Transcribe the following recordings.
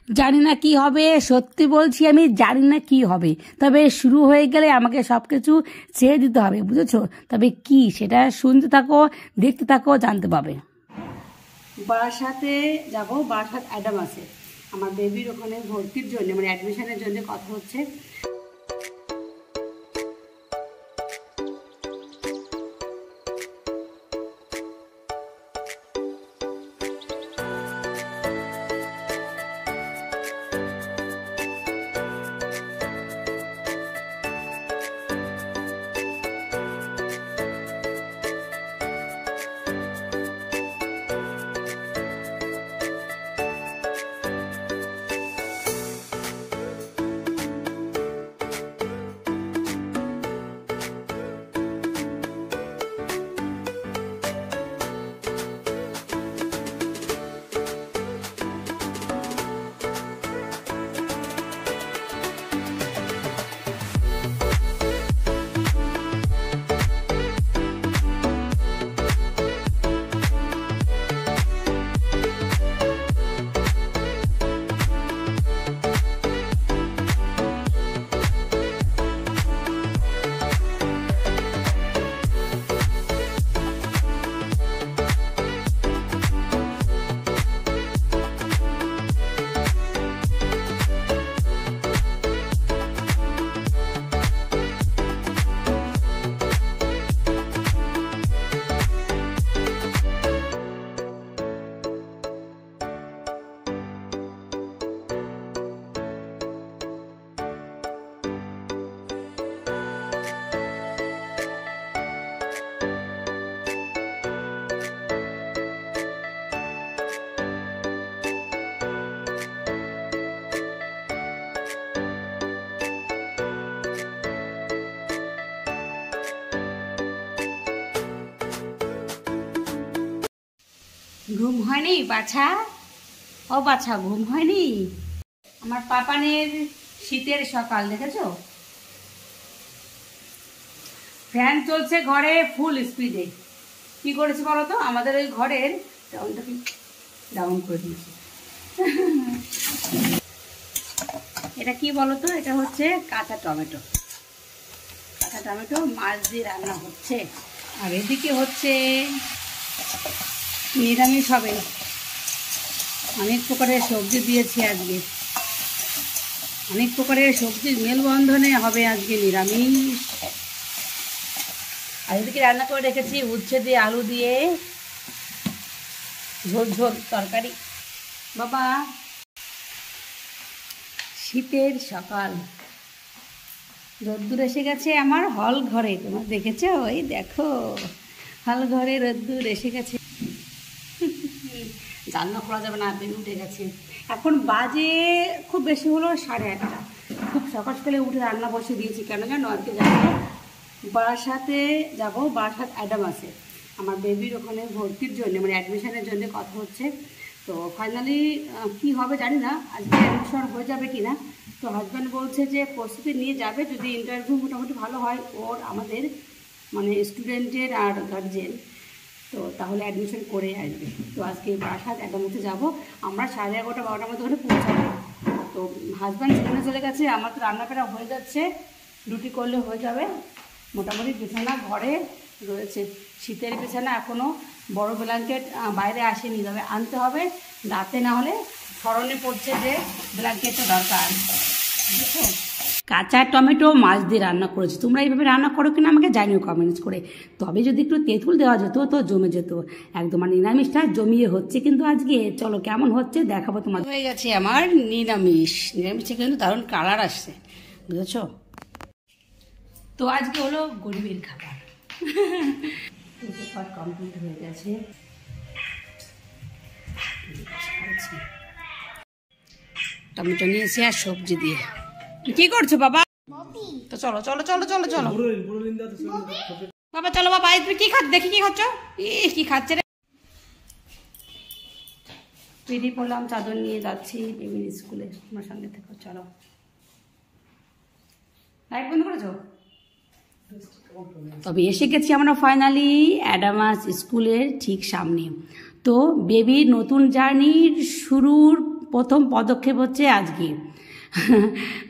জানি না কি হবে, সত্যি বলছি আমি জানি না কি হবে, তবে শুরু হয়ে গেলে আমাকে সবকিছু ছেড়ে দিতে হবে, বুঝেছো? তবে কি সেটা শুনতে থাকো, দেখতে থাকো, জানতে পাবে। বারাসাতে যাব, বারাসাত অ্যাডাম আছে আমার বেবির ওখানে ভর্তির জন্য, মানে অ্যাডমিশনের জন্য কথা হচ্ছে। ঘুম হয়নি বাছা? ও বাছা, ঘুম হয়নি? আমার পাপানের শীতের সকাল দেখেছো? ফ্যান চলছে ঘরে ফুল স্পিডে। কি করেছে বলো তো, আমাদের ওই ঘরের সাউন্ডটাকে ডাউন করে দিয়েছে। এটা কি বলো তো, এটা হচ্ছে কাঁচা টমেটো। কাঁচা টমেটো মাছ দিয়ে রান্না হচ্ছে, আর এদিকে হচ্ছে নিরামিষ হবে। অনেক প্রকারের সবজি দিয়েছি আজকে, অনেক প্রকারের সবজির মেলবন্ধনে হবে আজকে নিরামিষ। আর এদিকে রান্না করে রেখেছি উচ্ছে দিয়ে আলু দিয়ে ঝোল ঝোল তরকারি। বাবা, শীতের সকাল, রোদ্দুর এসে গেছে আমার হল ঘরে। তোমার দেখেছো? ওই দেখো হল ঘরে রোদ্দুর এসে গেছে। জানলা খোলা যাবে না, বেরিয়ে উঠে গেছে। এখন বাজে খুব বেশি হলো 8:30। খুব সকাল সকালে উঠে রান্না বসে দিয়েছি। কেন জানো? আজকে যাবো বারাসাতে, যাব বারাসাত অ্যাডাম আছে আমার বেবির ওখানে ভর্তির জন্য, মানে অ্যাডমিশনের জন্য কথা হচ্ছে। তো ফাইনালি কি হবে জানি না, আজকে অ্যাডমিশন হয়ে যাবে কি না। তো হাজব্যান্ড বলছে যে প্রস্তুতি নিয়ে যাবে, যদি ইন্টারভিউ মোটামুটি ভালো হয় ওর, আমাদের মানে স্টুডেন্টের আর গার্জেন, তো তাহলে অ্যাডমিশন করে আসবে। তো আজকে বারাসাত অ্যাডামতে যাব আমরা 11:30 12টার মধ্যে ওখানে পৌঁছাবো। তো হাজব্যান্ড সেখানে চলে গেছে, আমার তো রান্না করা হয়ে যাচ্ছে, রুটি করলে হয়ে যাবে। মোটামুটি বিছানা ঘরে রয়েছে, শীতের বিছানা এখনও, বড় ব্ল্যাঙ্কেট বাইরে আসেনি, তবে আনতে হবে রাতে, না হলে স্মরণে পড়ছে যে ব্ল্যাঙ্কেটটা দরকার। দেখো, কাঁচা টমেটো মাছ দিয়ে রান্না করেছি। তোমরা এইভাবে রান্না করো কিনা আমাকে জানিও কমেন্টস করে। তবে যদি একটু তেঁতুল দেওয়া যেত তো জমে যেত একদম। আর নিরামিষটা জমিয়ে হচ্ছে কিন্তু আজকে। চলো কেমন হচ্ছে দেখাবো তোমার। হয়ে গেছে আমার নিরামিষ। নিরামিষে কিন্তু দারুণ কালার আসছে, বুঝেছো? তো আজকে হলো গরিবের খাবার। কমপ্লিট হয়ে গেছে। টমেটো নিয়েছি আর সবজি দিয়ে। কি করছো বাবা? তো চলো চলো চলো চলো চলো বাবা, চলো বাবা। তুমি কি খাচ্ছ দেখি, কি খাচ্ছ? কি খাচ্ছে রে? বেরিয়ে পড়লাম, চাদর নিয়ে যাচ্ছি বেবির স্কুলে। তোমার সঙ্গে থেকে চলো। লাইট বন্ধ করেছো? তবে এসে গেছি আমরা ফাইনালি অ্যাডামাস স্কুলের ঠিক সামনে। তো বেবির নতুন জার্নির শুরুর প্রথম পদক্ষেপ হচ্ছে আজকে।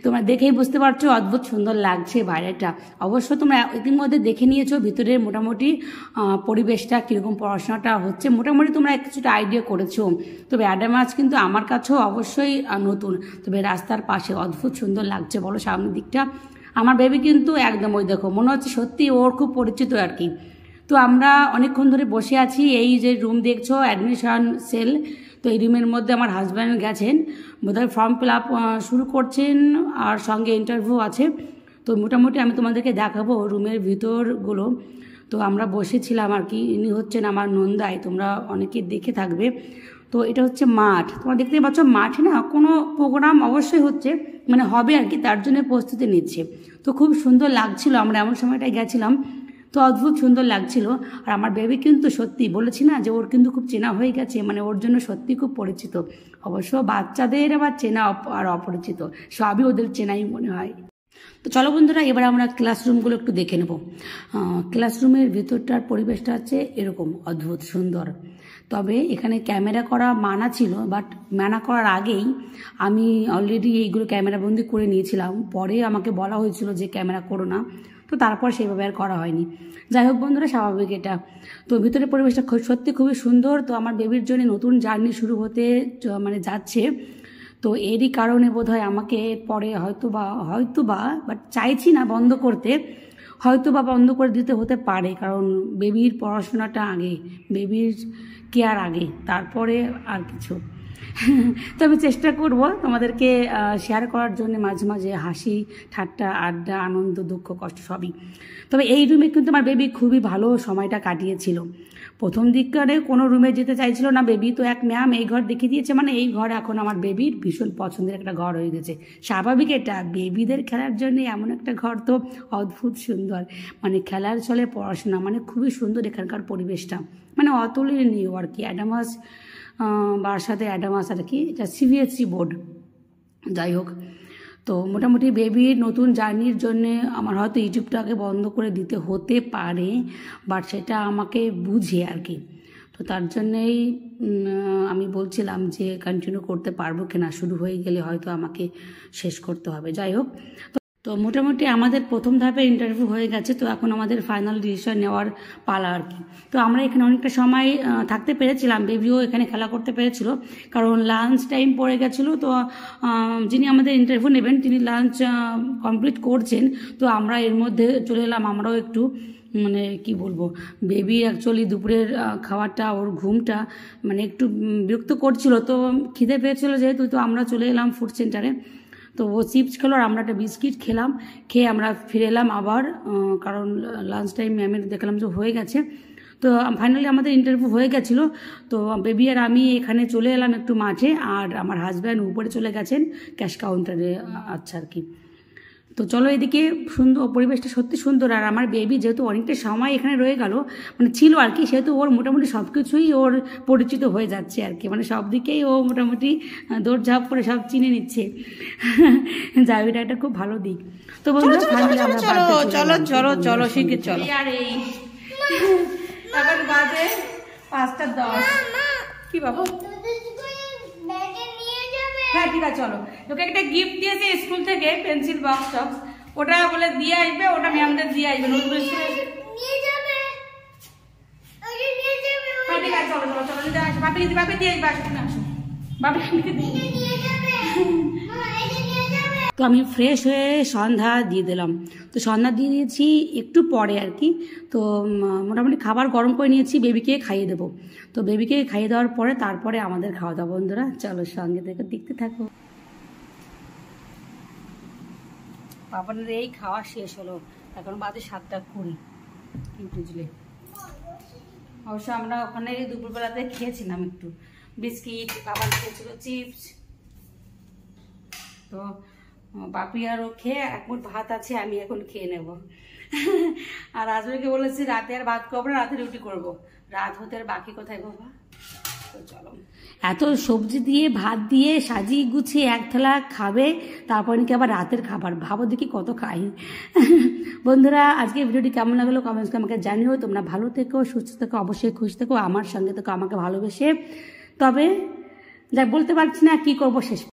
তোমরা দেখেই বুঝতে পারছো অদ্ভুত সুন্দর লাগছে বাইরেটা। অবশ্য তোমরা ইতিমধ্যে দেখে নিয়েছো ভিতরের মোটামুটি পরিবেশটা কীরকম, পড়াশোনাটা হচ্ছে মোটামুটি তোমরা কিছুটা আইডিয়া করেছো। তবে অ্যাডামাস কিন্তু আমার কাছেও অবশ্যই নতুন, তবে রাস্তার পাশে অদ্ভুত সুন্দর লাগছে বলো সামনের দিকটা। আমার বেবি কিন্তু একদম ওই দেখো মনে হচ্ছে সত্যি ওর খুব পরিচিত আর কি। তো আমরা অনেকক্ষণ ধরে বসে আছি, এই যে রুম দেখছো অ্যাডমিশন সেল, তো এই রুমের মধ্যে আমার হাজব্যান্ড গেছেন বোধহয় ফর্ম ফিল আপ শুরু করছেন আর সঙ্গে ইন্টারভিউ আছে। তো মোটামুটি আমি তোমাদেরকে দেখাবো রুমের ভিতরগুলো। তো আমরা বসেছিলাম আর কি, ইনি হচ্ছেন আমার নন্দাই, তোমরা অনেকে দেখে থাকবে। তো এটা হচ্ছে মাঠ, তোমরা দেখতে পাচ্ছ মাঠে না কোনো প্রোগ্রাম অবশ্যই হচ্ছে, মানে হবে আর কি, তার জন্য প্রস্তুতি নিচ্ছে। তো খুব সুন্দর লাগছিল, আমরা এমন সময়টায় গেছিলাম, তো অদ্ভুত সুন্দর লাগছিল। আর আমার বেবি কিন্তু সত্যি বলেছি না যে ওর কিন্তু খুব চেনা হয়ে গেছে, মানে ওর জন্য সত্যি খুব পরিচিত। অবশ্য বাচ্চাদের আবার চেনা আর অপরিচিত সবই ওদের চেনাই মনে হয়। তো চলো বন্ধুরা, এবার আমরা ক্লাসরুমগুলো একটু দেখে নেব। ক্লাসরুমের ভেতরটার পরিবেশটা হচ্ছে এরকম অদ্ভুত সুন্দর। তবে এখানে ক্যামেরা করা মানা ছিল, বাট মানা করার আগেই আমি অলরেডি এইগুলো ক্যামেরাবন্দি করে নিয়েছিলাম। পরে আমাকে বলা হয়েছিল যে ক্যামেরা করো না, তো তারপর সেভাবে আর করা হয়নি। যাই হোক বন্ধুরা, স্বাভাবিক এটা। তো ভিতরের পরিবেশটা সত্যি খুবই সুন্দর। তো আমার বেবির জন্য নতুন জার্নি শুরু হতে মানে যাচ্ছে, তো এরই কারণে বোধহয় আমাকে পরে হয়তো বা বাট চাইছি না বন্ধ করতে, হয়তো বা বন্ধ করে দিতে হতে পারে, কারণ বেবির পড়াশোনাটা আগে, বেবির কেয়ার আগে, তারপরে আর কিছু। তো আমি চেষ্টা করব তোমাদেরকে শেয়ার করার জন্য মাঝে মাঝে হাসি ঠাট্টা আড্ডা আনন্দ দুঃখ কষ্ট সবই। তবে এই রুমে কিন্তু আমার বেবি খুবই ভালো সময়টা কাটিয়েছিল। প্রথম দিককারে কোনো রুমে যেতে চাইছিল না বেবি, তো এক ম্যাম এই ঘর দেখিয়ে দিয়েছে, মানে এই ঘর এখন আমার বেবির ভীষণ পছন্দের একটা ঘর হয়ে গেছে। স্বাভাবিক, এটা বেবিদের খেলার জন্য এমন একটা ঘর তো অদ্ভুত সুন্দর, মানে খেলার ছলে পড়াশোনা, মানে খুবই সুন্দর এখানকার পরিবেশটা, মানে অতুলনীয় আর কি। অ্যাডামাস বারাসাতে অ্যাডামাস আর কি, এটা সিবিএসসি বোর্ড। যাই হোক, তো মোটামুটি বেবির নতুন জার্নির জন্যে আমার হয়তো ইউটিউবটাকে বন্ধ করে দিতে হতে পারে, বাট সেটা আমাকে বুঝে আর কি। তো তার জন্যেই আমি বলছিলাম যে কন্টিনিউ করতে পারবো কিনা, শুরু হয়ে গেলে হয়তো আমাকে শেষ করতে হবে। যাই হোক, তো মোটামুটি আমাদের প্রথম ধাপে ইন্টারভিউ হয়ে গেছে, তো এখন আমাদের ফাইনাল ডিসিশন নেওয়ার পালা আর কি। তো আমরা এখানে অনেকটা সময় থাকতে পেরেছিলাম, বেবিও এখানে খেলা করতে পেরেছিল, কারণ লাঞ্চ টাইম পড়ে গেছিলো। তো যিনি আমাদের ইন্টারভিউ নেবেন তিনি লাঞ্চ কমপ্লিট করছেন, তো আমরা এর মধ্যে চলে এলাম। আমরাও একটু মানে কি বলবো, বেবি অ্যাকচুয়ালি দুপুরের খাবারটা ওর ঘুমটা মানে একটু বিরক্ত করছিল, তো খিদে পেয়েছিল যেহেতু, তো আমরা চলে এলাম ফুড সেন্টারে। তো ও চিপস খেলো আর আমরা একটা বিস্কিট খেলাম, খেয়ে আমরা ফিরে এলাম আবার, কারণ লাঞ্চ টাইম ম্যামের দেখলাম যে হয়ে গেছে। তো ফাইনালি আমাদের ইন্টারভিউ হয়ে গেছিলো। তো বেবি আর আমি এখানে চলে এলাম একটু মাঠে, আর আমার হাজব্যান্ড উপরে চলে গেছেন ক্যাশ কাউন্টারে, আচ্ছা আর কি। তো চলো, এদিকে সুন্দর পরিবেশটা সত্যি সুন্দর। আর আমার বেবি যেহেতু অনেকটা সময় এখানে রয়ে গেল, মানে ছিল আর কি, সেহেতু ওর মোটামুটি সব কিছুই ওর পরিচিত হয়ে যাচ্ছে আর কি, মানে সব দিকেই ও মোটামুটি দৌড়ঝাঁপ করে সব চিনে নিচ্ছে। যাই, এটা একটা খুব ভালো দিক। তো বন্ধুরা, চলো চলো চলো শিখে চলো। আর এই এখন বাজে 5:10। কি বাবু? হ্যাঁ ঠিক আছে, চলো। তোকে একটা গিফট দিয়েছে স্কুল থেকে, পেন্সিল বক্স টক্স, ওটা বলে দিয়ে আসবে, ওটা ম্যামদের দিয়ে আসবে। নতুন স্কুলে হ্যাঁ ঠিক আছে, চলো চলো চলো দিতে আসো। বাপি দিয়ে আসবে, আসো তুমি আসো, বাপি দিয়ে। তো আমি ফ্রেশ হয়ে সন্ধ্যা দিয়ে দিলাম। তো সন্ধ্যা দিয়ে দিয়েছি একটু পরে আর কি। তো মোটামুটি খাবার গরম করে নিয়েছি, বেবিকে খাইয়ে দেবো। তো বেবিকে খাইয়ে দেওয়ার পরে তারপরে আমাদের খাওয়া দাওয়া। বন্ধুরা চলো সঙ্গে থেকে দেখতে থাকো। বাবানের এই খাওয়া শেষ হলো, এখন বাজে 7:20, কি বুঝলে। অবশ্য আমরা ওখানে দুপুরবেলাতে খেয়েছিলাম একটু বিস্কিট, বাবা খেয়েছিল চিপস। তো বাপি আরও খেয়ে এক মুঠ ভাত আছে, আমি এখন খেয়ে নেব। আর হাজবেন্ডকে বলেছি রাতে আর ভাত করবো না, রাতে রুটি করবো। রাত হতে আর বাকি কোথায় বাবা। তো চলো, এত সবজি দিয়ে ভাত দিয়ে সাজিয়ে গুছিয়ে এক থালা খাবে, তারপর নাকি আবার রাতের খাবার, ভাবো দেখি কত খাই। বন্ধুরা, আজকে ভিডিওটি কেমন লাগলো কমেন্টসকে আমাকে জানিও। তোমরা ভালো থেকো, সুস্থ থেকো, অবশ্যই খুশি থেকো, আমার সঙ্গে থেকো আমাকে ভালোবেসে। তবে যাই বলতে পারছি না কি করবো শেষ।